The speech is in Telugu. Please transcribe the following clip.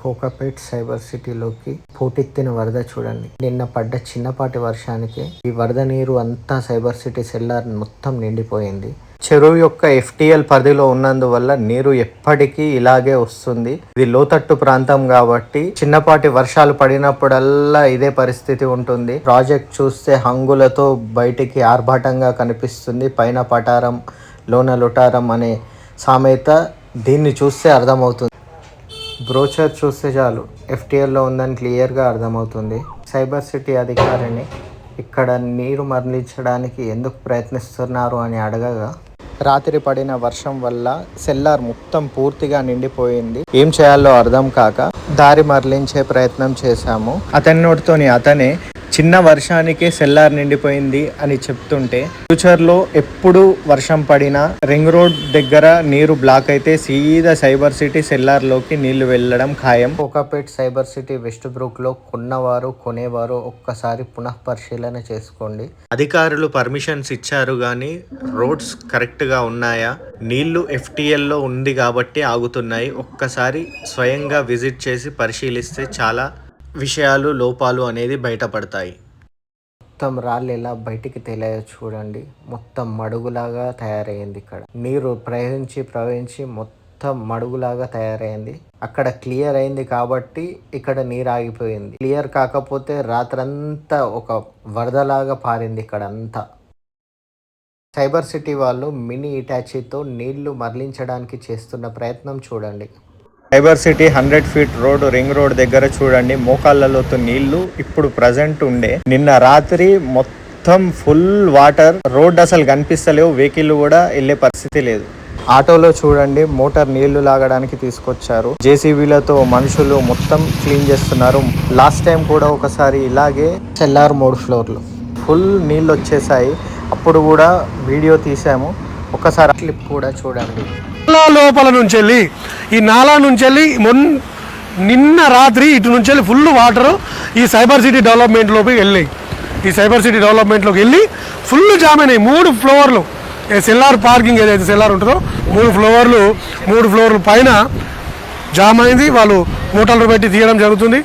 కోకాపేట్ సైబర్ సిటీలోకి పోటెత్తిన వరద చూడండి. నిన్న పడ్డ చిన్నపాటి వర్షానికి ఈ వరద నీరు అంతా సైబర్ సిటీ సెల్లార్ మొత్తం నిండిపోయింది. చెరువు యొక్క FTL పరిధిలో ఉన్నందువల్ల నీరు ఎప్పటికీ ఇలాగే వస్తుంది. ఇది లోతట్టు ప్రాంతం కాబట్టి చిన్నపాటి వర్షాలు పడినప్పుడల్లా ఇదే పరిస్థితి ఉంటుంది. ప్రాజెక్ట్ చూస్తే హంగులతో బయటికి ఆర్భాటంగా కనిపిస్తుంది. పైన పటారం లోన లుటారం అనే సామెత దీన్ని చూస్తే అర్థమవుతుంది. బ్రోచర్ చూస్తే చాలు FTLలో ఉందని క్లియర్గా అర్థమవుతుంది. సైబర్ సిటీ అధికారిని ఇక్కడ నీరు మరలించడానికి ఎందుకు ప్రయత్నిస్తున్నారు అని అడగగా, రాత్రి పడిన వర్షం వల్ల సెల్లార్ మొత్తం పూర్తిగా నిండిపోయింది. ఏం చేయాలో అర్థం కాక దారి మరలించే ప్రయత్నం చేశాము. అతని నోటితోని అతనే చిన్న వర్షానికే సెల్లార్ నిండిపోయింది అని చెప్తుంటే, ఫ్యూచర్లో ఎప్పుడు వర్షం పడినా రింగ్ రోడ్ దగ్గర నీరు బ్లాక్ అయితే సీదా సైబర్ సిటీ సెల్లార్లోకి నీళ్లు వెళ్ళడం ఖాయం. కోకాపేట్ సైబర్ సిటీ వెస్ట్ బ్రూక్లో కొన్నవారు కొనేవారు ఒక్కసారి పునః పరిశీలన చేసుకోండి. అధికారులు పర్మిషన్స్ ఇచ్చారు కానీ రోడ్స్ కరెక్ట్గా ఉన్నాయా? నీళ్లు FTLలో ఉంది కాబట్టి ఆగుతున్నాయి. ఒక్కసారి స్వయంగా విజిట్ చేసి పరిశీలిస్తే చాలా విషయాలు లోపాలు అనేది బయటపడతాయి. మొత్తం రాళ్ళు ఎలా బయటికి తేలాయో చూడండి. మొత్తం మడుగులాగా తయారైంది. ఇక్కడ నీరు ప్రవహించి మొత్తం మడుగులాగా తయారైంది. అక్కడ క్లియర్ అయింది కాబట్టి ఇక్కడ నీరు ఆగిపోయింది. క్లియర్ కాకపోతే రాత్రంతా ఒక వరదలాగా పారింది ఇక్కడ అంతా. సైబర్ సిటీ వాళ్ళు మినీ ఇటాచీతో నీళ్లు మరలించడానికి చేస్తున్న ప్రయత్నం చూడండి. Cyber city 100 feet road ring road దగ్గర చూడండి, మోకాళ్ళలోతో నీళ్లు ఇప్పుడు ప్రజెంట్ ఉండే. నిన్న రాత్రి మొత్తం ఫుల్ వాటర్, రోడ్ అసలు కనిపిస్తలేవు, వెహికల్ కూడా వెళ్ళే పరిస్థితి లేదు. ఆటోలో చూడండి మోటార్ నీళ్లు లాగడానికి తీసుకొచ్చారు. JCBలతో మనుషులు మొత్తం క్లీన్ చేస్తున్నారు. లాస్ట్ టైం కూడా ఒకసారి ఇలాగే సెల్లార్ 3 ఫ్లోర్లు ఫుల్ నీళ్ళు వచ్చేసాయి. అప్పుడు కూడా వీడియో తీసాము. ఒకసారి క్లిప్ కూడా చూడండి. లోపల నుంచి వెళ్ళి ఈ నాలా నుంచి వెళ్ళి నిన్న రాత్రి ఇటు నుంచి వెళ్ళి ఫుల్ వాటర్ ఈ సైబర్ సిటీ డెవలప్మెంట్లోకి వెళ్ళాయి. ఈ సైబర్ సిటీ డెవలప్మెంట్లోకి వెళ్ళి ఫుల్ జామ్ అయినాయి. 3 ఫ్లోర్లు సెల్లార్ పార్కింగ్ ఏదైతే సెల్లార్ ఉంటుందో 3 ఫ్లోర్లు పైన జామ్ అయింది. వాళ్ళు మోటార్లు పెట్టి తీయడం జరుగుతుంది.